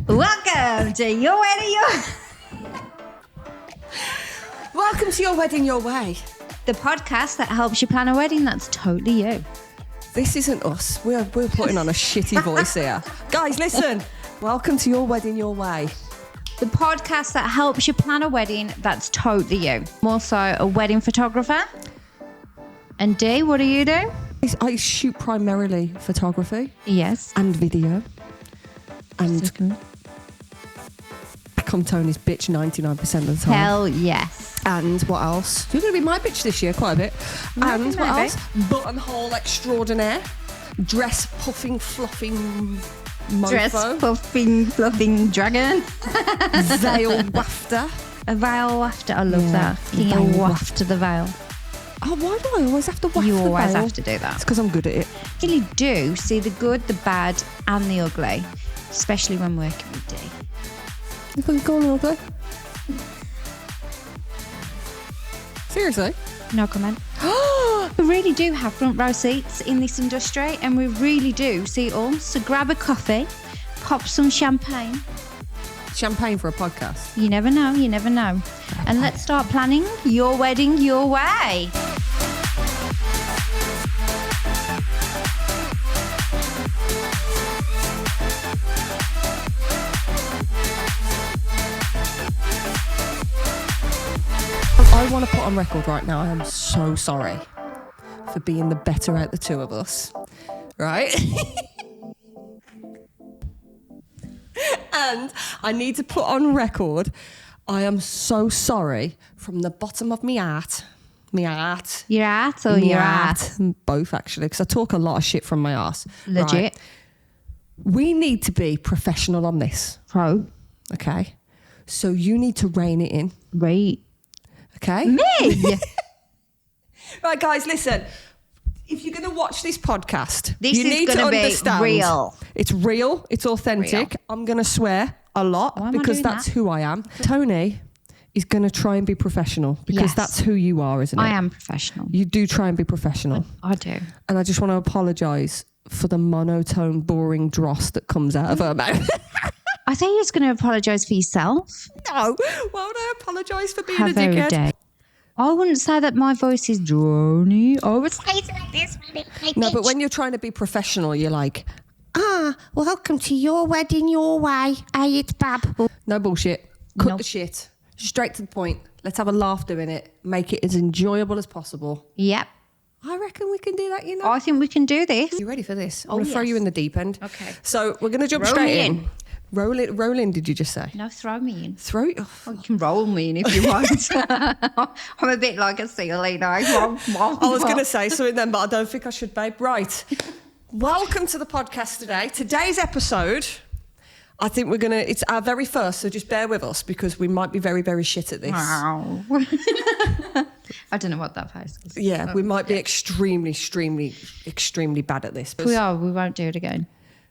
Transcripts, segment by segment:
Welcome to Your Wedding Welcome to Your Wedding Your Way. the podcast that helps you plan a wedding that's totally you. This isn't us. We're putting on a shitty voice here. Guys, listen. Welcome to Your Wedding Your Way. The podcast that helps you plan a wedding that's totally you. I'm also a wedding photographer. And Dee, what do you do? I shoot primarily photography Yes. and video. And Second. I'm Tony's bitch 99% of the time. Hell yes. And what else? You're going to be my bitch this year quite a bit. And what maybe. else? Buttonhole extraordinaire. Dress puffing, fluffing mofo. Dress puffing, fluffing dragon. Veil wafter. A veil wafter. I love Yeah, that. Can veil you waft to the veil? Oh, why do I always have to waft You the always veil? have to do that. It's because I'm good at it. Really do see the good, the bad, and the ugly, especially when working with Dee. You think go on ugly? Seriously? No comment. We really do have front row seats in this industry, and we really do see it all. So grab a coffee, pop some champagne. Champagne for a podcast. You never know, you never know. And let's start planning your wedding your way. I want to put on record right now, I am so sorry for being the better out the two of us. Right? And I need to put on record, I am so sorry from the bottom of my heart. My heart. Your at or My your heart. at? Both, actually, because I talk a lot of shit from my arse. Legit. Right? We need to be professional on this, Pro. okay? So you need to rein it in, Right. okay? Me? Right, guys, listen. If you're going to watch this podcast, This you is need to gonna be understand real. It's real. It's authentic. Real. I'm going to swear a lot Why am I because doing that's that? who I am. Toni is going to try and be professional because Yes. that's who you are, isn't it? I am professional. You do try and be professional. I do. And I just want to apologise for the monotone, boring dross that comes out of her mouth. I think you're just going to apologise for yourself. No. Why would I apologise for being How a very dickhead? dare. I wouldn't say that my voice is drony. I would say it like this. No, but when you're trying to be professional, you're like, welcome to your wedding your way. Hey, it's Bab. No bullshit. Cut Nope. the shit. Straight to the point. Let's have a laugh doing it. Make it as enjoyable as possible. Yep. I reckon we can do that, you know. I think we can do this. You ready for this? I'm going to throw yes. you in the deep end. Okay. So we're going to jump Roll straight me in. in. Roll in, did you just say? No, throw me in. Throw it. Oh, you can roll me in if you want. I'm a bit like a seal, you know. I was going to say something then, but I don't think I should, babe. Right. Welcome to the podcast today. Today's episode, I think it's our very first, so just bear with us because we might be very, very shit at this. Wow. I don't know what that face was. Yeah, we might be extremely, extremely bad at this. We are. We won't do it again.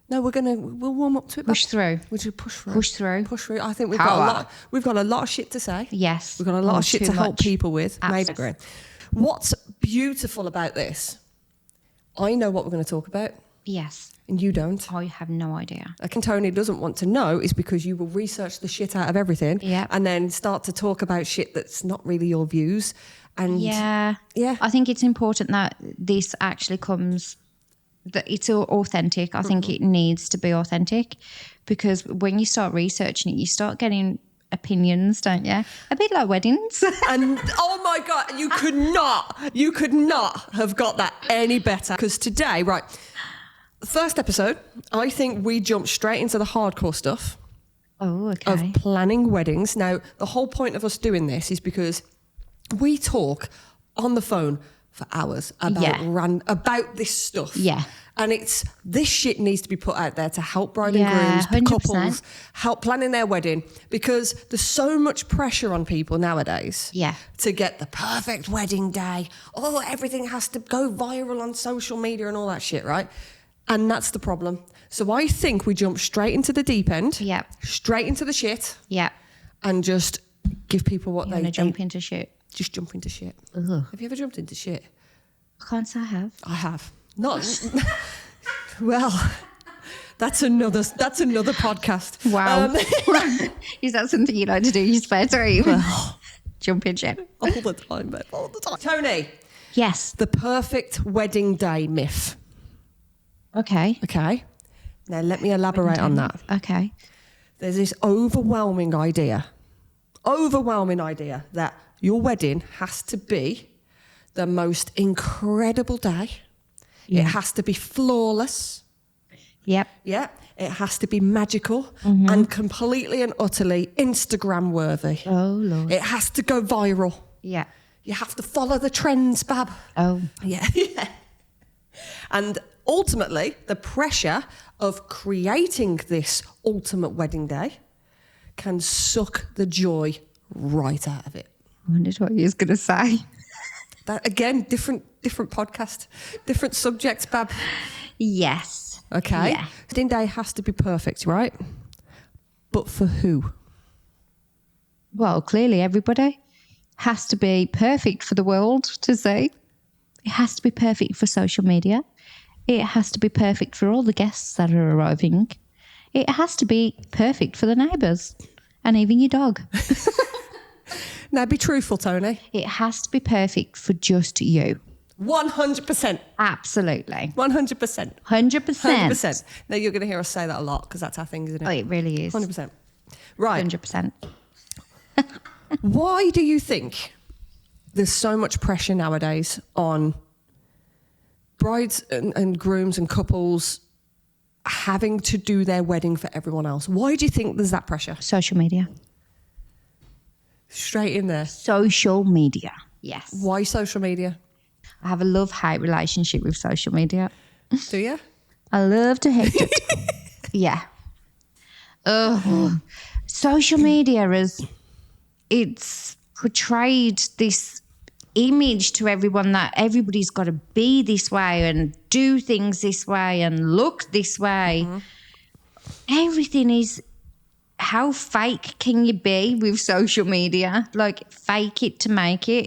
No, we'll warm up to it. Push through. We'll just push through. Push through. Push through. I think we've Power. got a lot of shit to say. Yes. We've got a lot Oh, of shit too to help much. people with. Maybe. Absolutely. What's beautiful about this? I know what we're going to talk about, Yes. and you don't. I have no idea. I can Toni doesn't want to know is because you will research the shit out of everything, Yep. and then start to talk about shit that's not really your views. And Yeah. Yeah. I think it's important that this actually that it's all authentic. I think it needs to be authentic because when you start researching it, you start getting opinions, don't you? A bit like weddings. And oh my God, you could not have got that any better. Because today, right, first episode, I think we jumped straight into the hardcore stuff Oh, of okay. planning weddings. Now, the whole point of us doing this is because we talk on the phone for hours about this stuff. Yeah. And this shit needs to be put out there to help bride and Yeah, grooms, 100%. couples, help planning their wedding because there's so much pressure on people nowadays. Yeah. To get the perfect wedding day. Oh, everything has to go viral on social media and all that shit, right? And that's the problem. So I think we jump straight into the deep end. Yeah. Straight into the shit. Yeah. And just give people what You they want to jump into shit? Just jump into shit. Ugh. Have you ever jumped into shit? I can't say I have. I have. Not well. That's another podcast. Wow. Is that something you like to do in your spare time? Jump in ship. All the time, babe, all the time. Toni. Yes. The perfect wedding day myth. Okay. Okay. Now let me elaborate on that. Okay. There's this overwhelming idea that your wedding has to be the most incredible day. Yeah. It has to be flawless. Yep. Yeah. It has to be magical and completely and utterly Instagram worthy. Oh, Lord. It has to go viral. Yeah. You have to follow the trends, Bab. Oh. Yeah. And ultimately, the pressure of creating this ultimate wedding day can suck the joy right out of it. I wondered what you was going to say. That again, different podcast, different subjects, Bab. Yes. Okay. Yeah. Wedding day has to be perfect, right? But for who? Well, clearly everybody has to be perfect for the world to see. It has to be perfect for social media. It has to be perfect for all the guests that are arriving. It has to be perfect for the neighbours and even your dog. Now, be truthful, Toni. It has to be perfect for just you. 100%. Absolutely. 100%. 100%. 100%. Now, you're going to hear us say that a lot because that's our thing, isn't it? Oh, it really is. 100%. Right. 100%. Why do you think there's so much pressure nowadays on brides and grooms and couples having to do their wedding for everyone else? Why do you think there's that pressure? Social media. Straight in there. Social media. Yes. Why social media? I have a love-hate relationship with social media. Do you? I love to hate it. Yeah. Social media it's portrayed this image to everyone that everybody's got to be this way and do things this way and look this way. Everything is, how fake can you be with social media? Like, fake it to make it.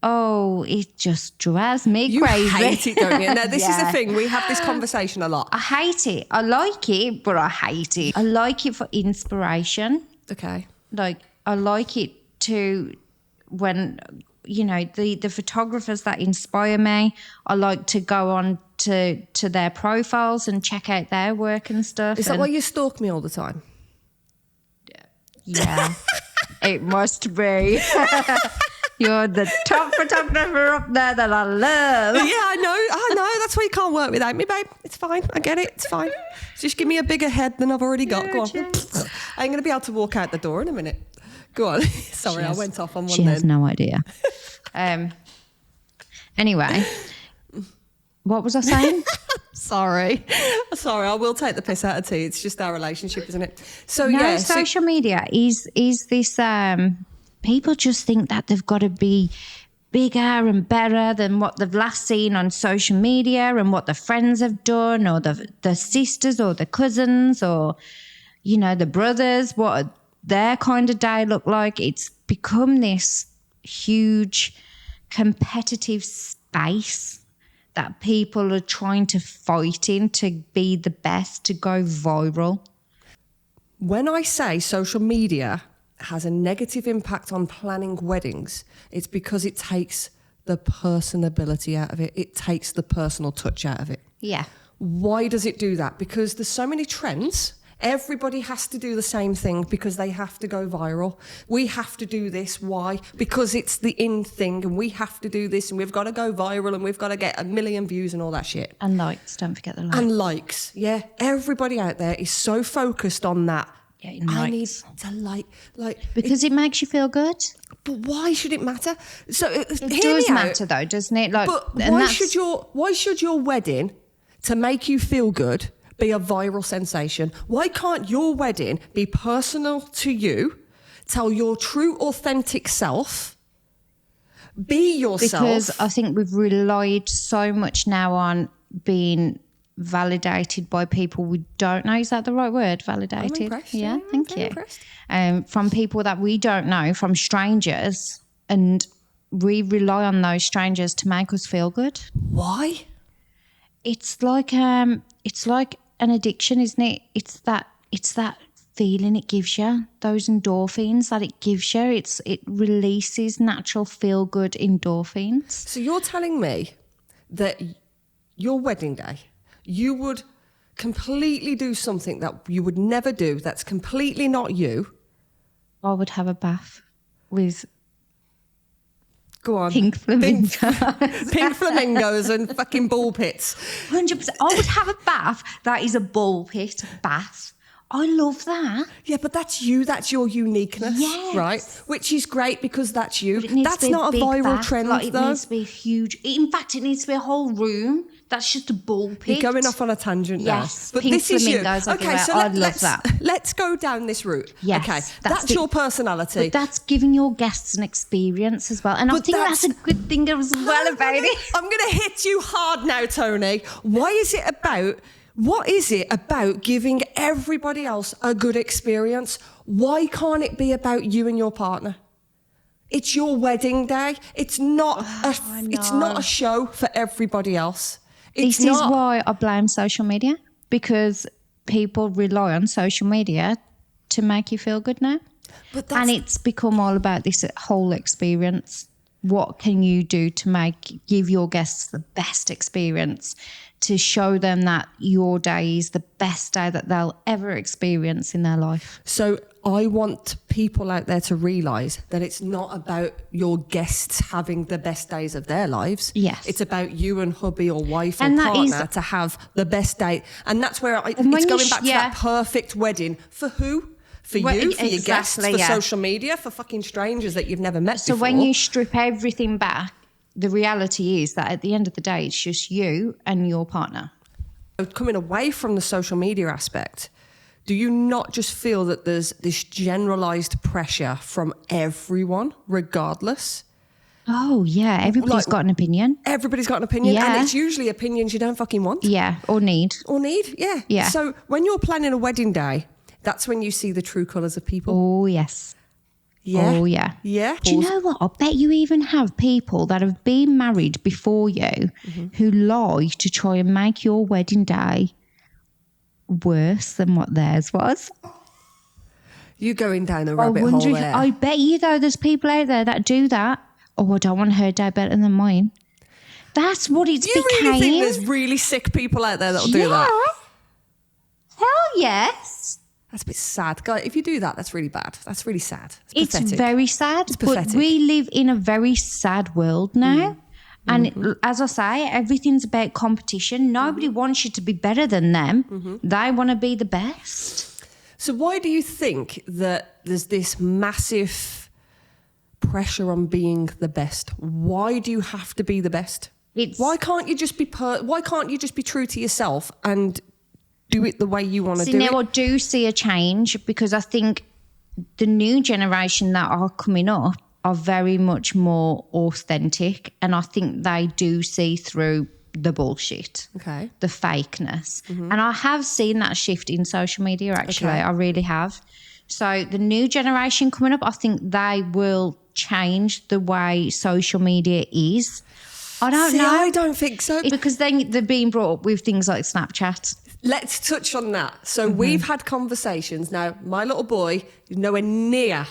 It just drives me crazy. You hate it, don't you? Now, this is the Yeah. thing. We have this conversation a lot. I hate it. I like it, but I hate it. I like it for inspiration. Okay. Like, I like it to when, the photographers that inspire me, I like to go on to their profiles and check out their work and stuff. Is that why you stalk me all the time? Yeah, it must be. You're the top photographer up there that I love. Yeah, I know. That's why you can't work without me, babe. It's fine. I get it. It's fine. Just give me a bigger head than I've already got. Go on. I'm going to be able to walk out the door in a minute. Go on. Sorry, I went off on one She has then. no idea. Anyway, what was I saying? Sorry, I will take the piss out of tea. It's just our relationship, isn't it? So No, yeah, social media is this. People just think that they've got to be bigger and better than what they've last seen on social media and what their friends have done, or the sisters or the cousins or the brothers, what their kind of day look like. It's become this huge competitive space that people are trying to fight in to be the best, to go viral. when I say social media has a negative impact on planning weddings, it's because it takes the personability out of it. It takes the personal touch out of it. Yeah. Why does it do that? Because there's so many trends. Everybody has to do the same thing because they have to go viral. We have to do this. Why? Because it's the in thing and we have to do this and we've got to go viral and we've got to get 1 million views and all that shit. And likes, don't forget the likes. And likes, yeah. Everybody out there is so focused on that. Yeah, I need likes. to like. Because it makes you feel good. But why should it matter? So It does matter though, doesn't it? Like, But and why that's- should your wedding, to make you feel good, be a viral sensation? Why can't your wedding be personal to you? Tell your true, authentic self. Be yourself. Because I think we've relied so much now on being validated by people we don't know. Is that the right word? Validated? I'm impressed. Yeah, I'm thank very you. impressed. From people that we don't know, from strangers, and we rely on those strangers to make us feel good. Why? It's like an addiction, isn't it? It's that feeling it gives you, those endorphins that it gives you. It releases natural feel good endorphins. So you're telling me that your wedding day, you would completely do something that you would never do, that's completely not you. I would have a bath with Go on. pink flamingos. Pink flamingos and fucking ball pits. 100%. I would have a bath that is a ball pit bath. I love that. Yeah, but that's you. That's your uniqueness, Yes. right? Which is great because that's you. But it needs That's to be not a big viral bath. trend, Like, it though. needs to be huge. In fact, it needs to be a whole room. That's just a ball pit. You're going off on a tangent now. Yes, But pink this is you. flamingos Okay, everywhere. so I love let's, that. let's go down this route. Yes, Okay, that's that's your personality. But that's giving your guests an experience as well. And I But think that's a good thing as well about it. I'm going to hit you hard now, Toni. What is it about giving everybody else a good experience? Why can't it be about you and your partner? It's your wedding day. It's not a show for everybody else. This is why I blame social media, because people rely on social media to make you feel good now. And it's become all about this whole experience. What can you do to give your guests the best experience, to show them that your day is the best day that they'll ever experience in their life? So I want people out there to realise that it's not about your guests having the best days of their lives. Yes. It's about you and hubby or wife And or that partner is- to have the best day. And that's where it's when going you back to that perfect wedding. For who? For Well, you, for your guests, exactly, for yeah. social media, for fucking strangers that you've never met So before. when you strip everything back, the reality is that at the end of the day, it's just you and your partner. Coming away from the social media aspect, do you not just feel that there's this generalised pressure from everyone, regardless? Oh, yeah. Everybody's got an opinion. Everybody's got an opinion, Yeah. and it's usually opinions you don't fucking want. Yeah, or need. Or need, yeah. Yeah. So when you're planning a wedding day, that's when you see the true colours of people. Oh, yes. Yeah. Oh, yeah. Yeah. Do you know what? I bet you even have people that have been married before you who lie to try and make your wedding day worse than what theirs was. You're going down a rabbit hole there. I bet you, though, there's people out there that do that. Oh, I don't want her day better than mine. That's what it's you became. really think there's really sick people out there that'll do that? Hell yes. That's a bit sad. Guys, if you do that, that's really bad. That's really sad. It's pathetic. very sad, It's but pathetic. we live in a very sad world now. And as I say, everything's about competition. Nobody wants you to be better than them. They want to be the best. So why do you think that there's this massive pressure on being the best? Why do you have to be the best? Why can't you just be true to yourself and do it the way you want to do now it? I do see a change, because I think the new generation that are coming up are very much more authentic, and I think they do see through the bullshit, the fakeness. And I have seen that shift in social media, actually. I really have. So the new generation coming up, I think they will change the way social media is. I don't know. I don't think so. Because then they're being brought up with things like Snapchat. Let's touch on that. So we've had conversations. Now, my little boy is nowhere near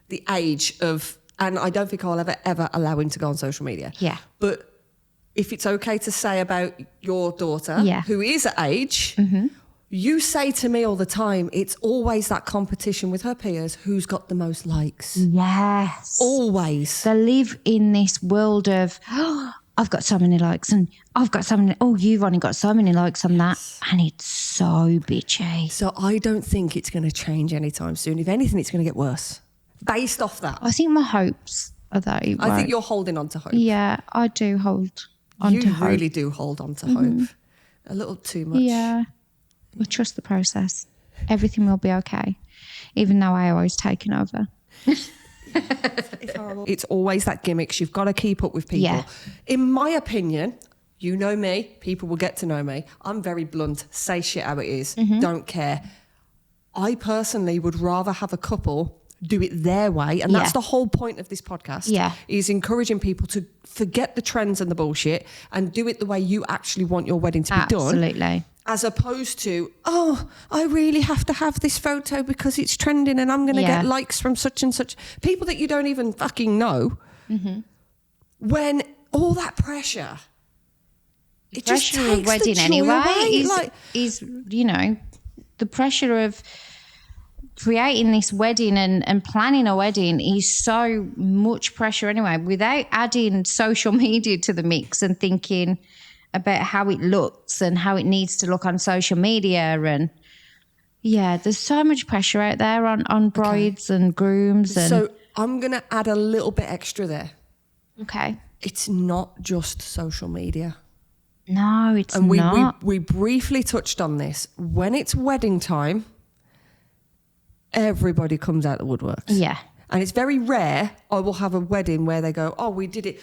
the age of, and I don't think I'll ever allow him to go on social media. Yeah. But if it's okay to say about your daughter, who is at age, you say to me all the time, it's always that competition with her peers, who's got the most likes. Yes. Always. They live in this world of, oh, I've got so many likes, and I've got so many, oh, you've only got so many likes on that. And it's so bitchy. So I don't think it's going to change anytime soon. If anything, it's going to get worse. Based off that. I think my hopes are that it I won't. think you're holding on to hope. Yeah, I do hold on to You hope. really do hold on to hope. A little too much. Yeah. I trust the process. Everything will be okay, even though I always taking over. It's horrible. It's always that gimmicks. You've got to keep up with people. Yeah. In my opinion, you know me, people will get to know me. I'm very blunt, say shit how it is, don't care. I personally would rather have a couple do it their way. And that's the whole point of this podcast, is encouraging people to forget the trends and the bullshit and do it the way you actually want your wedding to be done. Absolutely. as opposed to, oh, I really have to have this photo because it's trending and I'm going to get likes from such and such. People that you don't even fucking know. Mm-hmm. When all that pressure, it just takes of wedding the joy anyway away. is, you know, the pressure of creating this wedding and planning a wedding is so much pressure anyway, without adding social media to the mix and thinking about how it looks and how it needs to look on social media. And there's so much pressure out there on brides and grooms. And so I'm going to add a little bit extra there. Okay. It's not just social media. No, it's and not. We briefly touched on this. When it's wedding time, everybody comes out the woodworks. Yeah. And it's very rare I will have a wedding where they go, oh, we did it.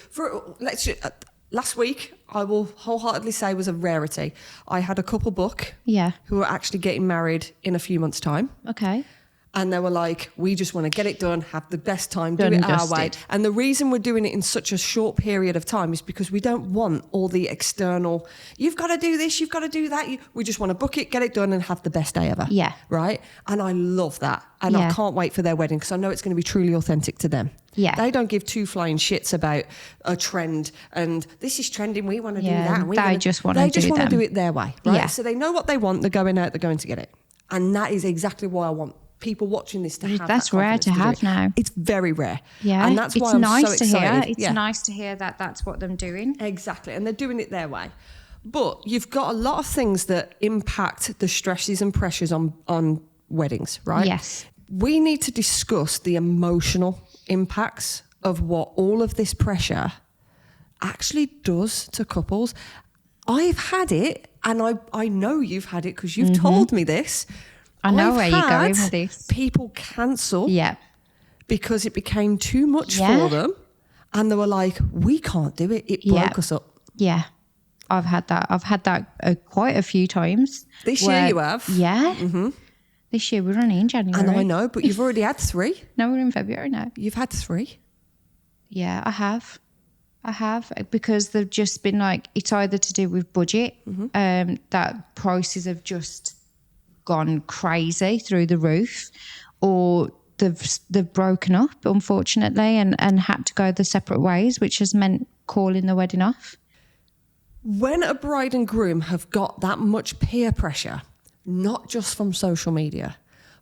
Last week, I will wholeheartedly say was a rarity. I had a couple book who were actually getting married in a few months' time. Okay. And they were like, we just want to get it done, have the best time, do it our way. And the reason we're doing it in such a short period of time is because we don't want all the external, you've got to do this, you've got to do that. We just want to book it, get it done and have the best day ever. Yeah. Right? And I love that. And I can't wait for their wedding because I know it's going to be truly authentic to them. Yeah. They don't give two flying shits about a trend and this is trending, we want to do that. And they just want to do it their way. Right? Yeah. So they know what they want, they're going out, they're going to get it. And that is exactly why I want people watching this to have that's that rare to have now. It's very rare. Yeah. And that's why it's I'm nice so excited. To hear. It's nice to hear that that's what they're doing. Exactly. And they're doing it their way. But you've got a lot of things that impact the stresses and pressures on weddings, right? Yes. We need to discuss the emotional impacts of what all of this pressure actually does to couples. I've had it, and I know you've had it because you've told me this. I know where you're going with this. People cancel because it became too much for them. And they were like, we can't do it. It broke us up. Yeah. I've had that quite a few times. This year you have? Yeah. Mm-hmm. This year we're only in January. And I know, but you've already had 3. No, we're in February now. You've had 3? Yeah, I have. Because they've just been like, it's either to do with budget, that prices have just gone crazy through the roof, or they've broken up, unfortunately, and had to go their separate ways, which has meant calling the wedding off. When a bride and groom have got that much peer pressure, not just from social media,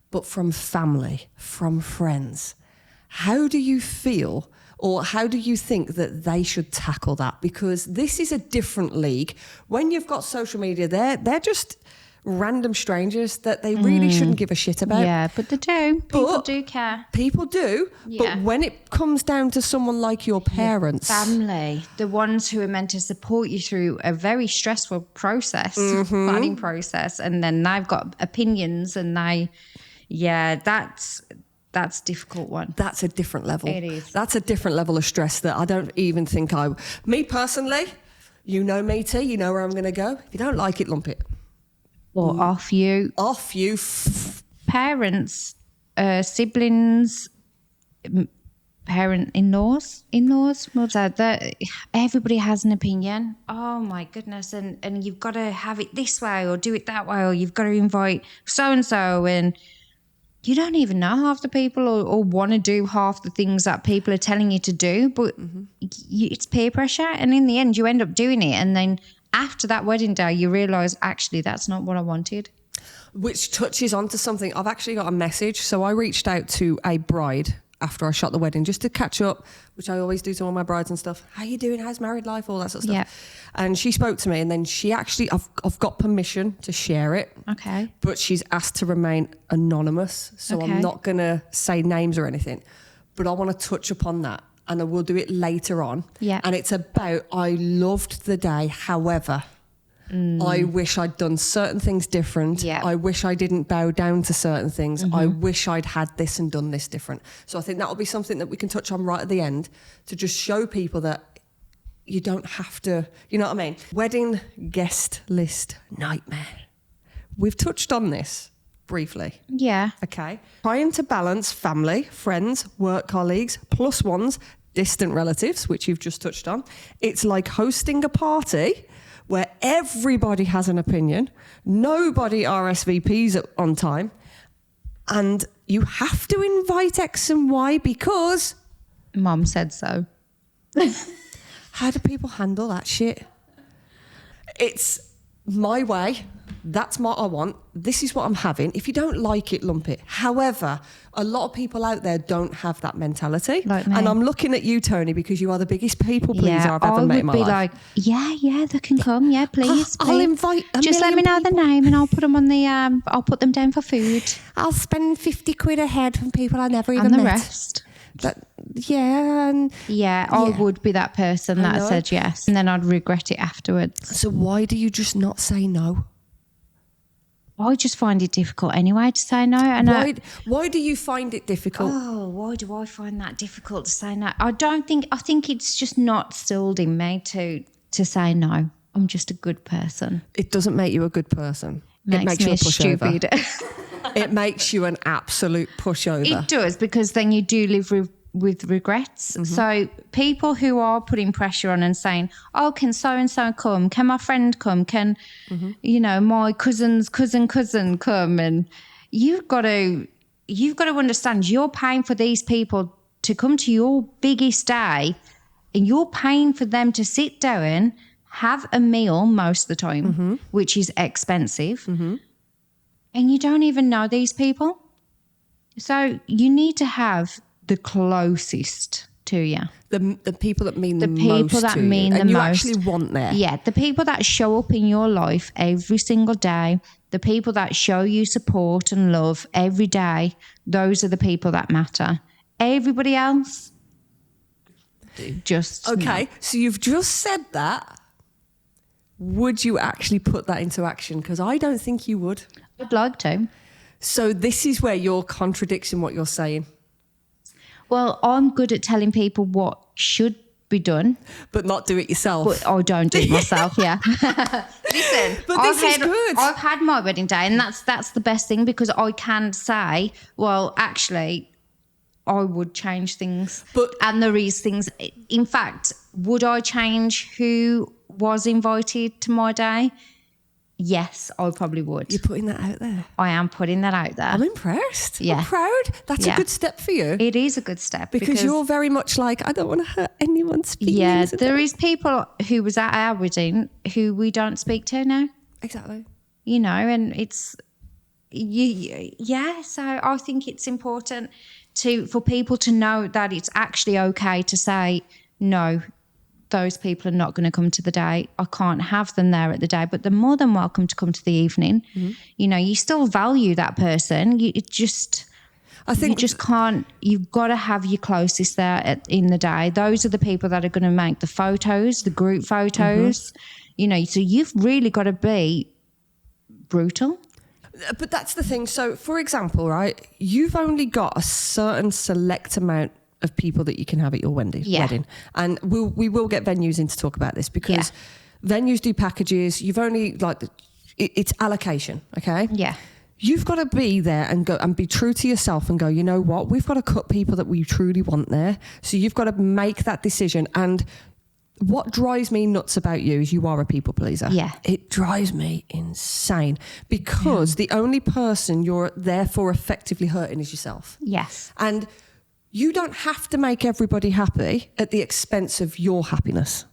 but from family, from friends, how do you feel, or how do you think that they should tackle that? Because this is a different league. When you've got social media, they're just random strangers that they really shouldn't give a shit about. Yeah, but they do. People do care. People do. Yeah. But when it comes down to someone like your parents, family, the ones who are meant to support you through a very stressful process, planning process, and then they've got opinions and that's a difficult one. That's a different level. It is. That's a different level of stress that I don't even think me personally, you know me, T, you know where I'm going to go. If you don't like it, lump it. Or off you. Parents, siblings, in-laws. Everybody has an opinion. Oh my goodness. And you've got to have it this way or do it that way, or you've got to invite so-and-so, and you don't even know half the people or want to do half the things that people are telling you to do, but it's peer pressure. And in the end, you end up doing it. And then after that wedding day, you realise, actually, that's not what I wanted. Which touches onto something. I've actually got a message. So I reached out to a bride after I shot the wedding just to catch up, which I always do to all my brides and stuff. How you doing? How's married life? All that sort of stuff. Yeah. And she spoke to me, and then she actually, I've got permission to share it. Okay. But she's asked to remain anonymous. So I'm not going to say names or anything. But I want to touch upon that. And I will do it later on. Yeah. And it's about, I loved the day. However, I wish I'd done certain things different. Yeah. I wish I didn't bow down to certain things. I wish I'd had this and done this different. So I think that'll be something that we can touch on right at the end to just show people that you don't have to, you know what I mean? Wedding guest list nightmare. We've touched on this briefly. Yeah. Okay. Trying to balance family, friends, work colleagues, plus ones, distant relatives, which you've just touched on. It's like hosting a party where everybody has an opinion, nobody RSVPs on time, and you have to invite X and Y because... Mum said so. How do people handle that shit? It's my way. That's what I want. This is what I'm having. If you don't like it, lump it. However, a lot of people out there don't have that mentality. Like me. And I'm looking at you, Toni, because you are the biggest people pleaser I've ever met in my life. I would be like, yeah, they can come. Yeah, please. I'll invite Just let me know the name and I'll put them on the, I'll put them down for food. I'll spend 50 quid a head from people I never even And the met. rest. I would be that person that said yes. And then I'd regret it afterwards. So why do you just not say no? I just find it difficult anyway to say no. And why do you find it difficult? Oh, why do I find that difficult to say no? I think it's just not instilled in me to say no. I'm just a good person. It doesn't make you a good person. It makes me you a pushover. stupid. It makes you an absolute pushover. It does, because then you do live with regrets. Mm-hmm. So people who are putting pressure on and saying, oh, can so-and-so come? Can my friend come? Can, my cousin's cousin come? And you've got to understand you're paying for these people to come to your biggest day, and you're paying for them to sit down, have a meal most of the time, which is expensive, and you don't even know these people. So you need to have the closest to you. The people that mean the most The people that mean the most. And you actually want there. Yeah, the people that show up in your life every single day, the people that show you support and love every day, those are the people that matter. Everybody else, just... Okay, no. So you've just said that. Would you actually put that into action? Because I don't think you would. I'd like to. So this is where you're contradicting what you're saying. Well, I'm good at telling people what should be done. But not do it yourself. But I don't do it myself, yeah. Listen, but this is good. I've had my wedding day, and that's the best thing, because I can say, well, actually, I would change things. And there is things. In fact, would I change who was invited to my day? Yes, I probably would. You're putting that out there. I am putting that out there. I'm impressed. Yeah. I'm proud. That's a good step for you. It is a good step. Because you're very much like, I don't want to hurt anyone's feelings. Yeah, there is people who was at our wedding who we don't speak to now. Exactly. And it's... so I think it's important for people to know that it's actually okay to say, no, those people are not going to come to the day. I can't have them there at the day, but they're more than welcome to come to the evening. Mm-hmm. You still value that person. You just can't. You've got to have your closest there in the day. Those are the people that are going to make the photos, the group photos. Mm-hmm. So you've really got to be brutal. But that's the thing. So, for example, right, you've only got a certain select amount of people that you can have at your wedding. And we will get venues in to talk about this, because venues do packages. You've only it's allocation, okay? Yeah. You've got to be there and go and be true to yourself and go, you know what? We've got to cut people that we truly want there. So you've got to make that decision. And what drives me nuts about you is you are a people pleaser. Yeah. It drives me insane, because the only person you're therefore effectively hurting is yourself. Yes. And you don't have to make everybody happy at the expense of your happiness.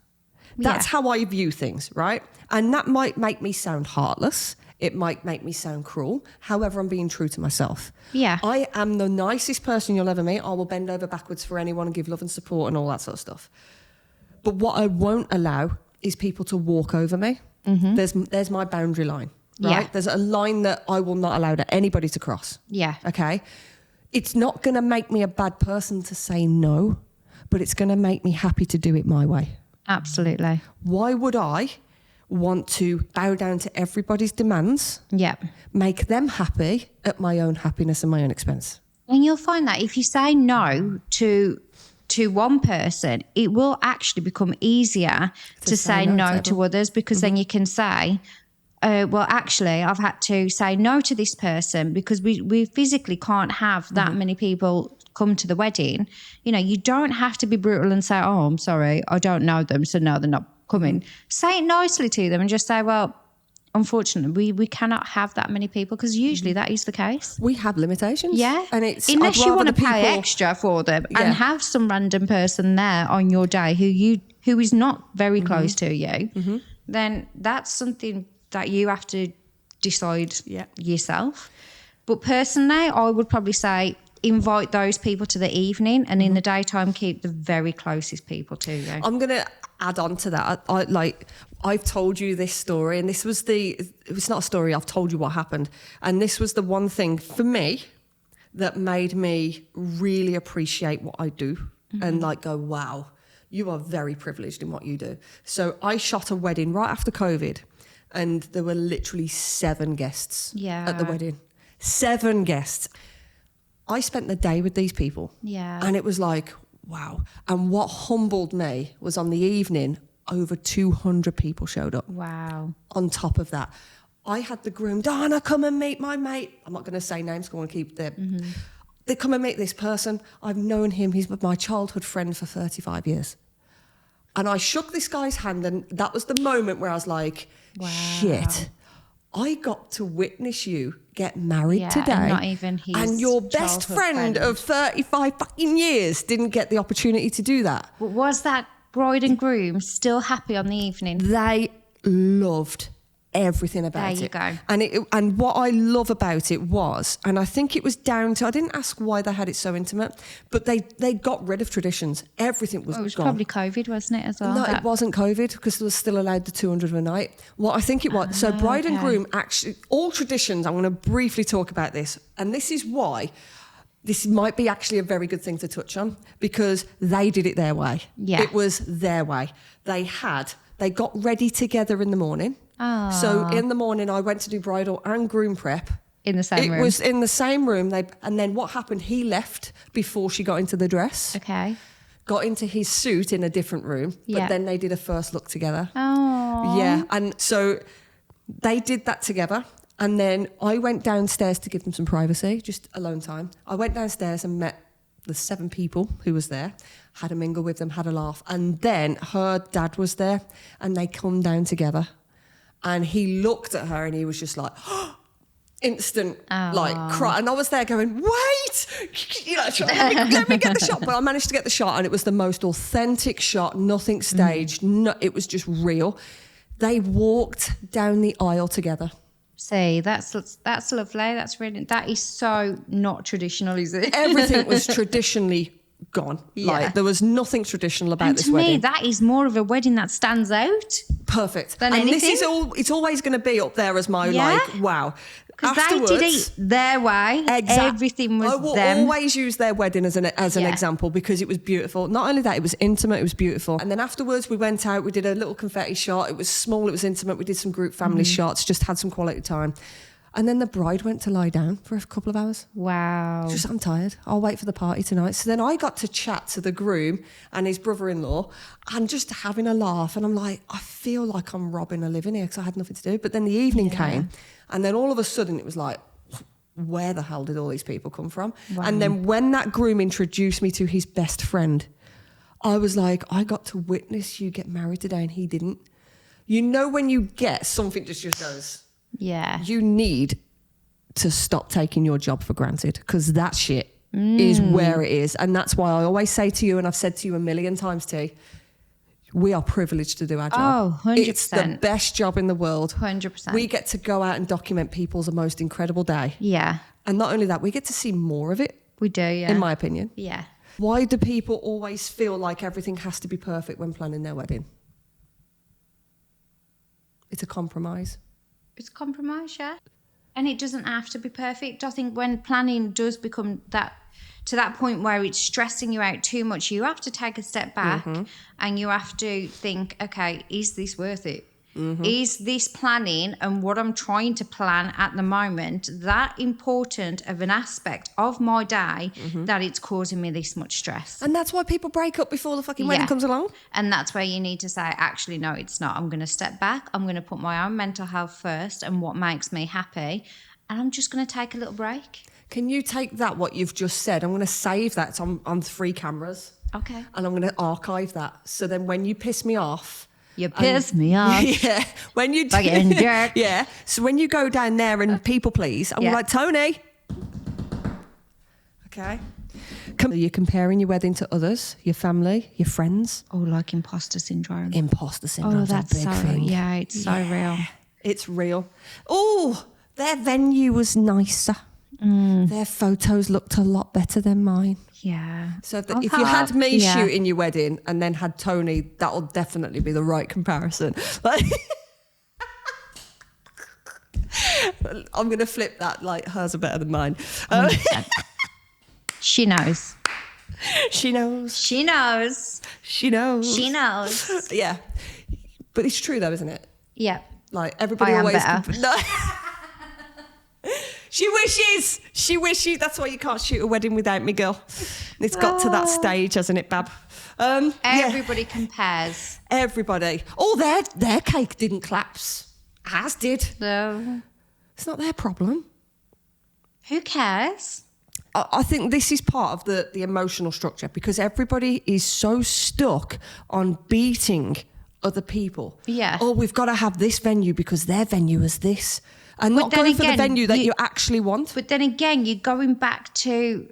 That's how I view things, right? And that might make me sound heartless. It might make me sound cruel. However, I'm being true to myself. Yeah. I am the nicest person you'll ever meet. I will bend over backwards for anyone and give love and support and all that sort of stuff. But what I won't allow is people to walk over me. Mm-hmm. There's my boundary line, right? Yeah. There's a line that I will not allow anybody to cross. Yeah. Okay? It's not going to make me a bad person to say no, but it's going to make me happy to do it my way. Absolutely. Why would I want to bow down to everybody's demands? Yeah. Make them happy at my own happiness and my own expense. And you'll find that if you say no to one person, it will actually become easier to say no to others, because then you can say, well, actually, I've had to say no to this person because we physically can't have that many people come to the wedding. You don't have to be brutal and say, oh, I'm sorry, I don't know them, so no, they're not coming, say it nicely to them and just say, well, unfortunately, we cannot have that many people, because usually that is the case. We have limitations. Yeah. And it's unless you want to people pay extra for them and have some random person there on your day who is not very close to you, then that's something that you have to decide yourself. But personally, I would probably say invite those people to the evening, and in the daytime keep the very closest people to you. I'm going to add on to that. I've told you this story, and this was it's not a story, I've told you what happened. And this was the one thing for me that made me really appreciate what I do and go, wow, you are very privileged in what you do. So I shot a wedding right after COVID, and there were literally 7 guests at the wedding. 7 guests. I spent the day with these people. Yeah. And it was like, wow. And what humbled me was on the evening, over 200 people showed up. Wow. On top of that, I had the groom, Donna, come and meet my mate. I'm not going to say names, because I want to keep them. They come and meet this person. I've known him. He's my childhood friend for 35 years. And I shook this guy's hand, and that was the moment where I was like, wow. Shit, I got to witness you get married today. And not even his and your best friend of 35 fucking years didn't get the opportunity to do that. But was that bride and groom still happy on the evening? They loved everything about it. There you go. And what I love about it was, and I think it was down to, I didn't ask why they had it so intimate, but they got rid of traditions. Everything was gone. It was probably COVID, wasn't it, as well? No, it wasn't COVID, because they were still allowed the 200 a night. Well, I think it was. So bride and groom, actually, all traditions, I'm going to briefly talk about this. And this is why this might be actually a very good thing to touch on, because they did it their way. Yeah. It was their way. They got ready together in the morning. Oh. So in the morning, I went to do bridal and groom prep. In the same room? It was in the same room. And then what happened, he left before she got into the dress. Okay. Got into his suit in a different room. But then they did a first look together. Oh. Yeah. And so they did that together. And then I went downstairs to give them some privacy, just alone time. I went downstairs and met the 7 people who was there, had a mingle with them, had a laugh. And then her dad was there, and they come down together. And he looked at her and he was just like, instant, cry. And I was there going, wait, let me get the shot. But I managed to get the shot, and it was the most authentic shot, nothing staged. No, it was just real. They walked down the aisle together. See, that's lovely. That is so not traditional, is it? Everything was traditionally gone. Yeah. There was nothing traditional about this wedding. wedding. To me, that is more of a wedding that stands out. Perfect. Than and anything. This is it's always going to be up there as my wow. Because they did it their way. Everything was I will them. always use their wedding as an example, because it was beautiful. Not only that, it was intimate, it was beautiful. And then afterwards we went out, we did a little confetti shot. It was small, it was intimate. We did some group family shots, just had some quality time. And then the bride went to lie down for a couple of hours. Wow. Just, I'm tired. I'll wait for the party tonight. So then I got to chat to the groom and his brother-in-law and just having a laugh. And I'm like, I feel like I'm robbing a living here, because I had nothing to do. But then the evening came, and then all of a sudden it was like, where the hell did all these people come from? Wow. And then when that groom introduced me to his best friend, I was like, I got to witness you get married today, and he didn't. You know, when you get something just goes... Yeah. You need to stop taking your job for granted, because that shit is where it is. And that's why I always say to you, and I've said to you a million times, T, we are privileged to do our job. Oh, 100%. It's the best job in the world. 100%. We get to go out and document people's most incredible day. Yeah. And not only that, we get to see more of it. We do, yeah. In my opinion. Yeah. Why do people always feel like everything has to be perfect when planning their wedding? It's a compromise. It's a compromise, yeah. And it doesn't have to be perfect. I think when planning does become to that point where it's stressing you out too much, you have to take a step back and you have to think, okay, is this worth it? Is this planning and what I'm trying to plan at the moment that important of an aspect of my day that it's causing me this much stress? And that's why people break up before the fucking wedding comes along. And that's where you need to say, actually, no, it's not. I'm going to step back. I'm going to put my own mental health first and what makes me happy. And I'm just going to take a little break. Can you take that, what you've just said? I'm going to save that on 3 cameras. Okay. And I'm going to archive that. So then when you piss me off, You piss me off. Yeah. When you Fucking jerk. Yeah. So when you go down there and people please, I'm like, Toni. Okay. You're comparing your wedding to others, your family, your friends. Oh, like imposter syndrome. Imposter syndrome. Oh, that's a big thing. Yeah, it's so real. It's real. Oh, their venue was nicer. Their photos looked a lot better than mine. Yeah. So if you had me shooting your wedding and then had Toni, that'll definitely be the right comparison. Like, I'm going to flip that, like, hers are better than mine. She knows. She knows. She knows. She knows. She knows. Yeah. But it's true though, isn't it? Yeah. Like, everybody I am always... better. No. She wishes. That's why you can't shoot a wedding without me, girl. It's got to that stage, hasn't it, Bab? Everybody compares. Everybody. Oh, their cake didn't collapse. Ours did. So, It's not their problem. who cares? I think this is part of the emotional structure because everybody is so stuck on beating other people. Yeah. Oh, we've got to have this venue because their venue is this. And not going for the venue that you actually want. But then again, you're going back to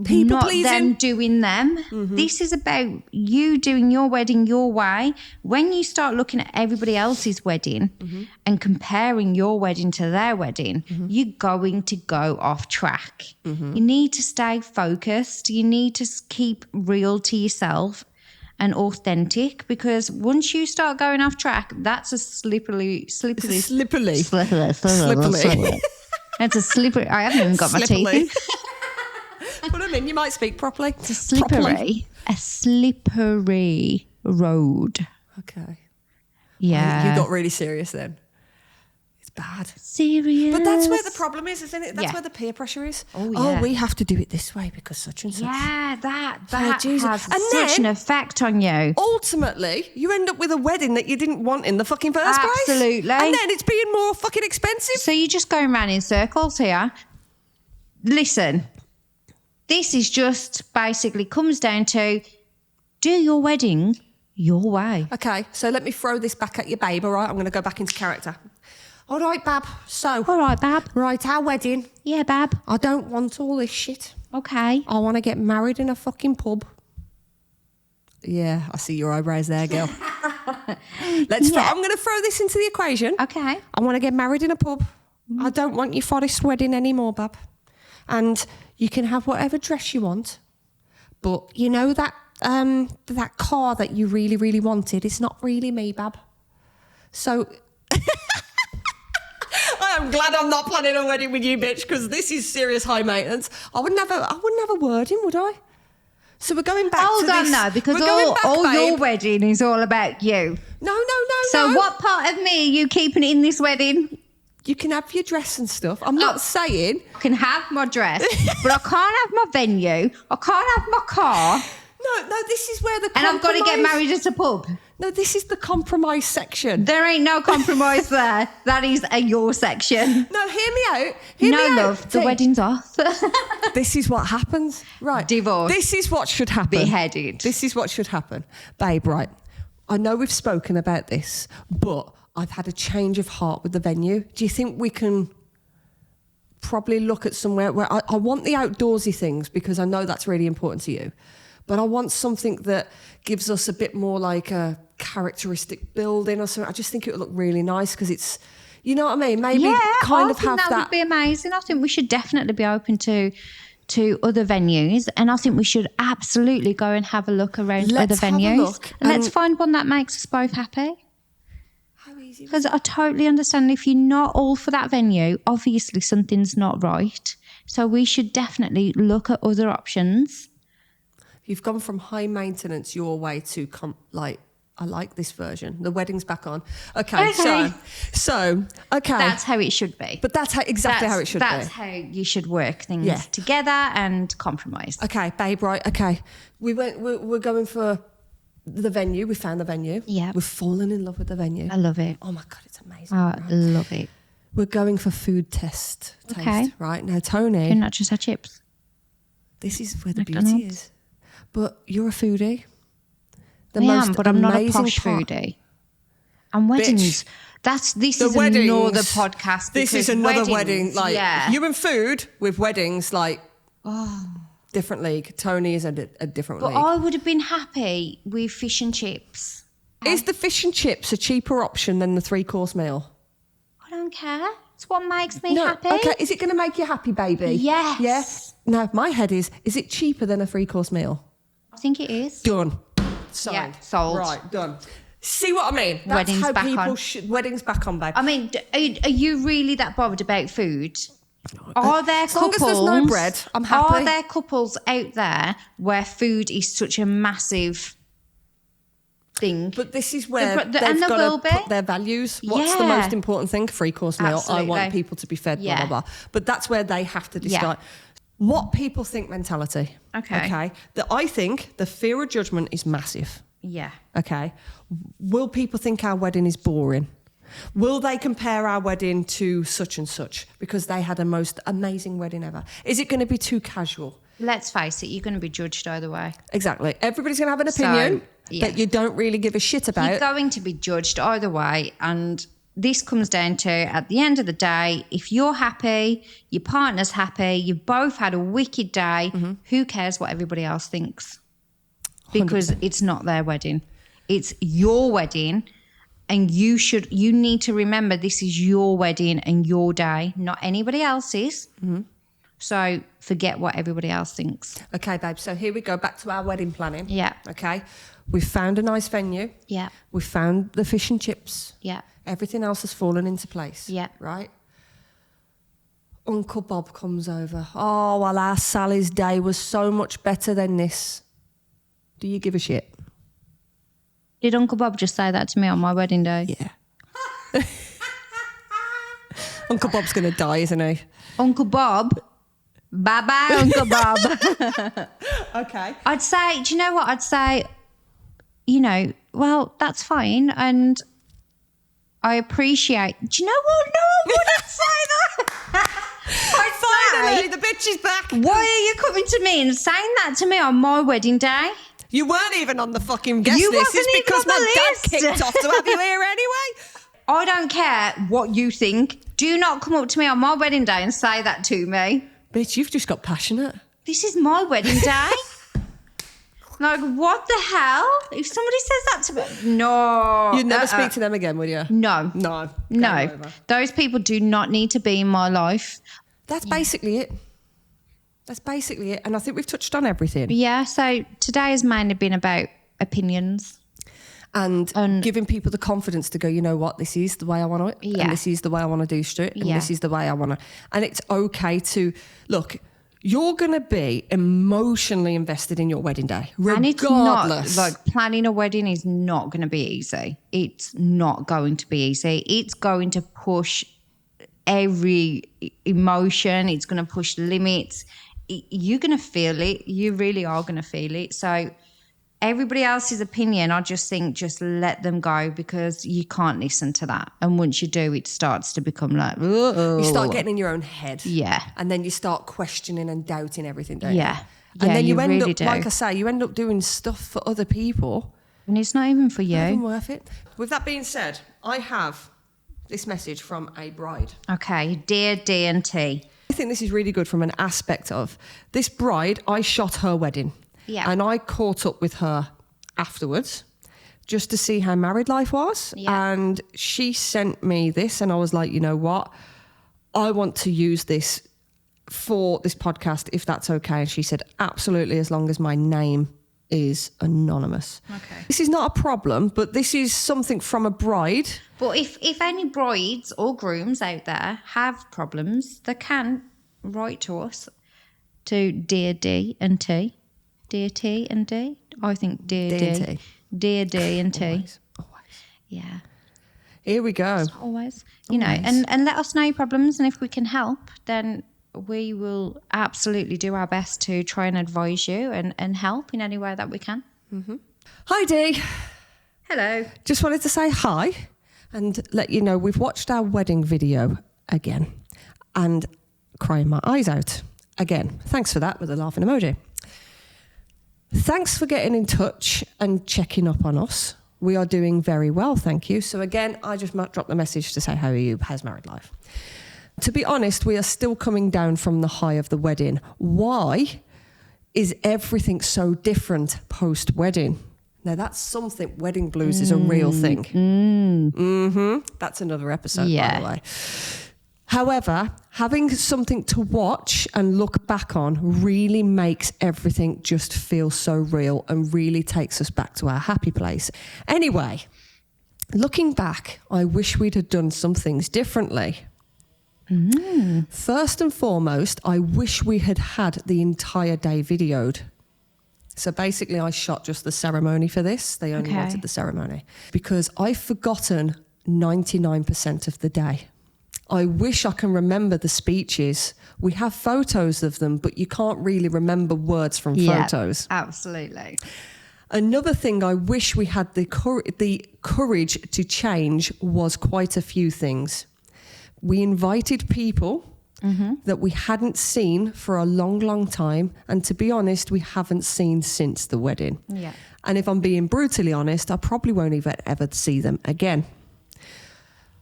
People not pleasing. them doing them. This is about you doing your wedding your way. When you start looking at everybody else's wedding and comparing your wedding to their wedding, you're going to go off track. You need to stay focused. You need to keep real to yourself and authentic, because once you start going off track, that's a slippery. It's Slippery. It's a slippery. I haven't even got my teeth in. Put them in. You might speak properly. It's a slippery road. Okay. Yeah. You got really serious then. It's bad. Serious. But that's where the problem is, isn't it? That's Yeah. where the peer pressure is. Oh, yeah. We have to do it this way because such and such. Yeah, that Jesus. has And such then- an effect on you. Ultimately, you end up with a wedding that you didn't want in the fucking first place. Absolutely. And then it's being more fucking expensive. So you're just going round in circles here. Listen, this is just basically comes down to do your wedding your way. Okay, so let me throw this back at you, babe, all right? I'm going to go back into character. All right, Bab. So, All right, Bab. right, our wedding. Yeah, Bab. I don't want all this shit. Okay. I want to get married in a fucking pub. Yeah, I see your eyebrows there, girl. I'm going to throw this into the equation. Okay. I want to get married in a pub. I don't want your forest wedding anymore, Bab. And you can have whatever dress you want. But you know that car that you really, really wanted, it's not really me, Bab. So... I'm glad I'm not planning a wedding with you, bitch, because this is serious high maintenance. I wouldn't have a word in, would I? So we're going back Hold to on this. now, because We're going back, all your babe. wedding is all about you. No. So what part of me are you keeping in this wedding? You can have your dress and stuff. I'm not saying... I can have my dress, but I can't have my venue. I can't have my car. No, this is where the And I've got to get compromise- married at a pub. No, this is the compromise section. There ain't no compromise there. That is your section. No, hear me out. No, love. The wedding's off. This is what happens. Right. Divorce. This is what should happen. Beheaded. This is what should happen. Babe, right. I know we've spoken about this, but I've had a change of heart with the venue. Do you think we can probably look at somewhere where I want the outdoorsy things because I know that's really important to you, but I want something that gives us a bit more like a characteristic building or something. I just think it would look really nice because it's, you know what I mean? Maybe kind of have that that. would be amazing. I think we should definitely be open to other venues, and I think we should absolutely go and have a look around Let's other have a venues. look. And let's find one that makes us both happy. How easy. Because I totally understand if you're not all for that venue, obviously something's not right. So we should definitely look at other options. You've gone from high maintenance your way to I like this version. The wedding's back on. Okay. So okay. That's how it should be. But that's how it should be. That's how you should work things together and compromise. Okay, babe, right, okay. We're going for the venue. We found the venue. Yeah. We've fallen in love with the venue. I love it. Oh my God, it's amazing. I love it. We're going for food taste. Okay. Right, now Toni, Can not just have chips. this is where the McDonald's. beauty is. But you're a foodie. I am, but I'm not a posh foodie. And weddings. Bitch. This is another podcast. This is another weddings, wedding. Like you and food with weddings, like different league. Toni is a different league. But I would have been happy with fish and chips. Is the fish and chips a cheaper option than the 3-course meal? I don't care. It's what makes me happy. Okay, is it going to make you happy, baby? Yes. Yes. No, my head is it cheaper than a 3-course meal? I think it is. Done. Signed. Yeah, sold. Right, done. See what I mean? That's Weddings how back people on. weddings back on, babe. I mean, are you really that bothered about food? Are there as long couples? as there's no bread, I'm happy. Are there couples out there where food is such a massive thing? But this is where and they've there got will to be. put their values. What's the Yeah. most important thing? 3-course meal. Absolutely. I want people to be fed, blah, Yeah. blah, blah. But that's where they have to decide. Yeah. What people think mentality. Okay. That I think the fear of judgment is massive. Yeah. Okay. Will people think our wedding is boring? Will they compare our wedding to such and such because they had a most amazing wedding ever? Is it going to be too casual? Let's face it, you're going to be judged either way. Exactly. Everybody's going to have an So, opinion yeah. that you don't really give a shit about. You're going to be judged either way. And this comes down to, at the end of the day, if you're happy, your partner's happy, you've both had a wicked day, who cares what everybody else thinks? Because 100%. it's not their wedding. It's your wedding. And you need to remember this is your wedding and your day, not anybody else's. So forget what everybody else thinks. Okay, babe. So here we go back to our wedding planning. Yeah. Okay. We've found a nice venue. Yeah. We've found the fish and chips. Yeah. Everything else has fallen into place. Yeah. Right? Uncle Bob comes over. Oh, well, our Sally's day was so much better than this. Do you give a shit? Did Uncle Bob just say that to me on my wedding day? Yeah. Uncle Bob's going to die, isn't he? Uncle Bob. Bye-bye, Uncle Bob. Okay. I'd say, do you know what? I'd say, well, that's fine. And I appreciate, do you know what? No, I wouldn't say that. Finally, the bitch is back. Why are you coming to me and saying that to me on my wedding day? You weren't even on the fucking guest You list. wasn't It's even because on the my list. dad kicked off to have you here anyway. I don't care what you think. Do not come up to me on my wedding day and say that to me. Bitch, you've just got passionate. This is my wedding day. Like, what the hell? If somebody says that to me, no. You'd never speak to them again, would you? No. No. Game No. over. Those people do not need to be in my life. That's basically it. That's basically it. And I think we've touched on everything. Yeah, so today has mainly been about opinions. And giving people the confidence to go, you know what, this is the way I want it. Yeah. And this is the way I want to do shit. And Yeah. this is the way I want to. And it's okay to, look, you're going to be emotionally invested in your wedding day. And it's not, Regardless. like, planning a wedding is not going to be easy. It's not going to be easy. It's going to push every emotion. It's going to push limits. You're going to feel it. You really are going to feel it. So everybody else's opinion, I just think just let them go because you can't listen to that. And once you do, it starts to become like, You start getting in your own head. Yeah. And then you start questioning and doubting everything, don't you? Yeah. And Yeah, then you you end really up, do. like I say, you end up doing stuff for other people. And it's not even for Not even you. worth it. With that being said, I have this message from a bride. Okay, dear D&T. I think this is really good from an aspect of this bride. I shot her wedding. Yeah. And I caught up with her afterwards just to see how married life was. Yeah. And she sent me this and I was like, you know what? I want to use this for this podcast if that's okay. And she said, absolutely, as long as my name is anonymous. Okay. This is not a problem, but this is something from a bride. But if any brides or grooms out there have problems, they can write to us to Dear D and T. Dear T and D? I think Dear D and T. Dear D and T. Always. Yeah. Here we go. Always. You know, and let us know your problems, and if we can help, then we will absolutely do our best to try and advise you and help in any way that we can. Hi, Dee. Hello. Just wanted to say hi and let you know we've watched our wedding video again and crying my eyes out again. Thanks for that with a laughing emoji. Thanks for getting in touch and checking up on us. We are doing very well, thank you. So again, I just might drop the message to say, how are you? How's married life? To be honest, we are still coming down from the high of the wedding. Why is everything so different post-wedding? Now, that's something. Wedding blues is a real thing. That's another episode, by the way. However, having something to watch and look back on really makes everything just feel so real and really takes us back to our happy place. Anyway, looking back, I wish we'd have done some things differently. First and foremost, I wish we had had the entire day videoed. So basically, I shot just the ceremony for this. They only wanted the ceremony because I've forgotten 99% of the day. I wish I can remember the speeches. We have photos of them, but you can't really remember words from photos. Absolutely. Another thing I wish we had the courage to change was quite a few things. We invited people that we hadn't seen for a long, long time. And to be honest, we haven't seen since the wedding. Yeah. And if I'm being brutally honest, I probably won't even ever see them again.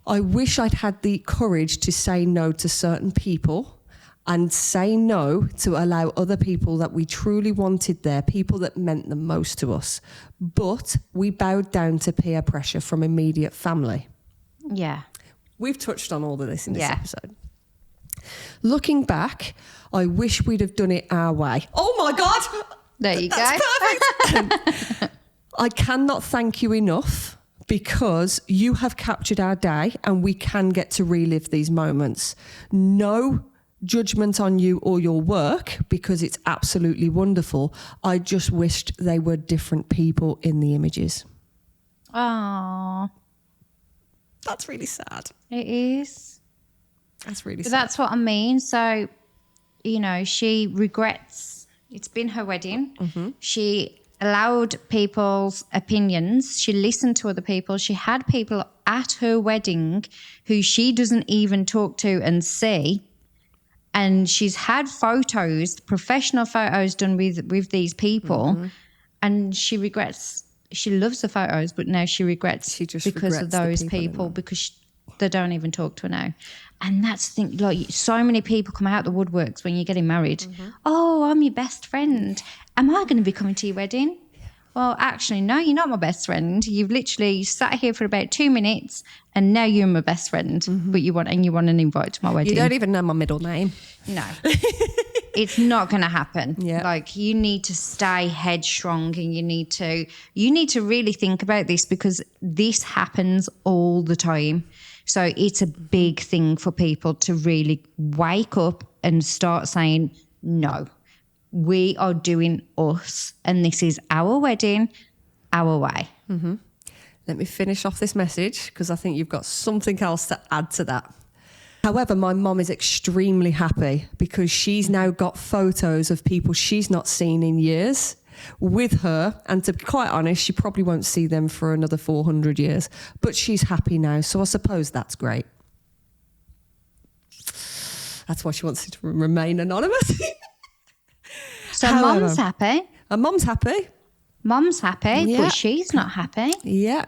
I wish I'd had the courage to say no to certain people and say no to allow other people that we truly wanted there, people that meant the most to us. But we bowed down to peer pressure from immediate family. Yeah. We've touched on all of this in this episode. Looking back, I wish we'd have done it our way. Oh my God! There you That's go. Perfect. I cannot thank you enough because you have captured our day and we can get to relive these moments. No judgment on you or your work because it's absolutely wonderful. I just wished they were different people in the images. Oh, that's really sad. It is. That's really sad. That's what I mean. So, you know, she regrets. It's been her wedding. She allowed people's opinions. She listened to other people. She had people at her wedding who she doesn't even talk to and see. And she's had photos, professional photos done with these people. And she regrets. She loves the photos, but now she regrets because of those people because they don't even talk to her now. And that's the thing, like so many people come out the woodworks when you're getting married. Oh, I'm your best friend. Am I going to be coming to your wedding? Well, actually, no, you're not my best friend. You've literally sat here for about 2 minutes and now you're my best friend, but you want an invite to my wedding. You don't even know my middle name. No. It's not going to happen. Yeah. Like you need to stay headstrong and you need to really think about this because this happens all the time. So it's a big thing for people to really wake up and start saying, no, we are doing us and this is our wedding, our way. Let me finish off this message because I think you've got something else to add to that. However, my mum is extremely happy because she's now got photos of people she's not seen in years with her. And to be quite honest, she probably won't see them for another 400 years. But she's happy now, so I suppose that's great. That's why she wants to remain anonymous. So Mum's happy. And Mum's happy. Mum's happy, but she's not happy. Yeah.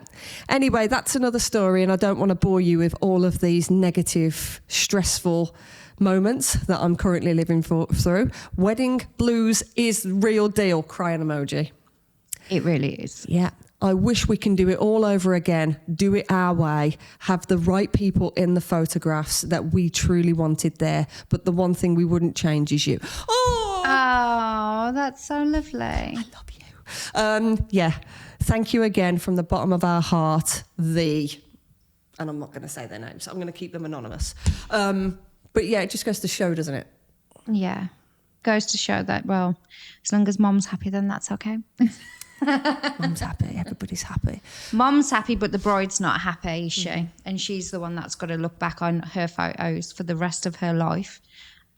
Anyway, that's another story, and I don't want to bore you with all of these negative, stressful moments that I'm currently living through. Wedding blues is real deal, crying emoji. It really is. Yeah. I wish we can do it all over again, do it our way, have the right people in the photographs that we truly wanted there. But the one thing we wouldn't change is you. Oh, that's so lovely. I love you. Thank you again from the bottom of our heart, and I'm not going to say their names, I'm going to keep them anonymous. But yeah, it just goes to show, doesn't it? Yeah. Goes to show that, well, as long as Mum's happy, then that's okay. Mum's happy, everybody's happy. Mum's happy, but the bride's not happy, is she? And she's the one that's got to look back on her photos for the rest of her life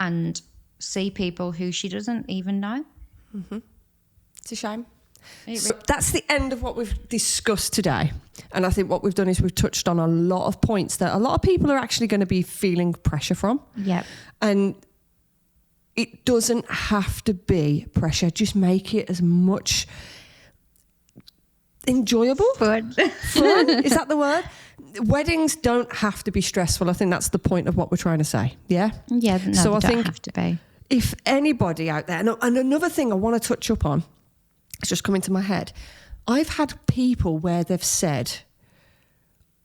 and see people who she doesn't even know. It's a shame. So that's the end of what we've discussed today. And I think what we've done is we've touched on a lot of points that a lot of people are actually going to be feeling pressure from. Yep. And it doesn't have to be pressure. Just make it as much... enjoyable. Fun. Fun? Is that the word? Weddings don't have to be stressful. I think that's the point of what we're trying to say. Yeah? Yeah, no, So they I don't think have to be. if anybody out there, and another thing I want to touch up on, it's just come into my head. I've had people where they've said,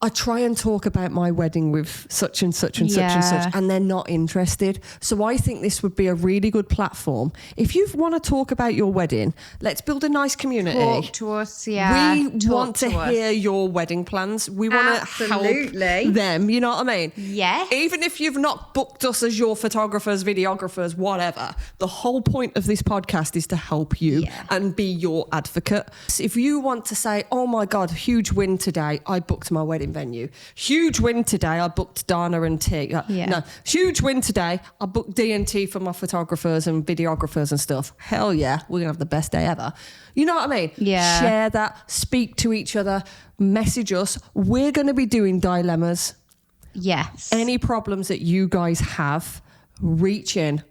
I try and talk about my wedding with such and such and such and such, and they're not interested. So I think this would be a really good platform. If you want to talk about your wedding, let's build a nice community. Talk to us, yeah. We want to hear your wedding plans. We want to help them. You know what I mean? Yes. Even if you've not booked us as your photographers, videographers, whatever, the whole point of this podcast is to help you and be your advocate. So if you want to say, oh my God, huge win today, I booked my wedding venue. Huge win today, I booked Dana and T. No, huge win today, I booked D&T for my photographers and videographers and stuff. Hell yeah, we're going to have the best day ever. You know what I mean? Yeah. Share that, speak to each other, message us. We're going to be doing dilemmas. Yes. Any problems that you guys have, reach in.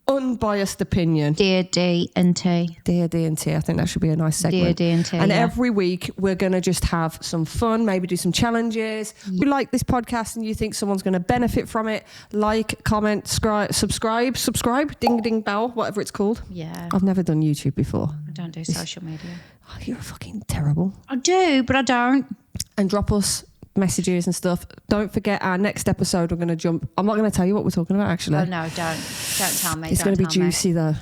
Unbiased opinion. Dear D&T. Dear D&T. I think that should be a nice Dear segment. D&T, and every week we're going to just have some fun, maybe do some challenges. If you like this podcast and you think someone's going to benefit from it, like, comment, subscribe, ding ding bell, whatever it's called. Yeah. I've never done YouTube before. I don't do social media. Oh, you're fucking terrible. I do, but I don't. And drop us messages and stuff. Don't forget our next episode, we're going to jump. I'm not going to tell you what we're talking about, actually. Oh, no, don't tell me. It's going to be juicy, though.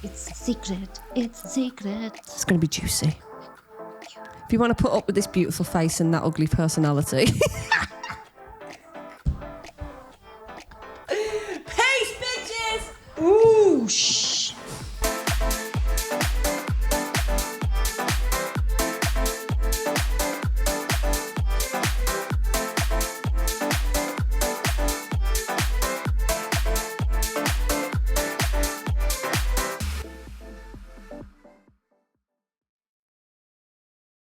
It's a secret. It's a secret. It's going to be juicy. If you want to put up with this beautiful face and that ugly personality.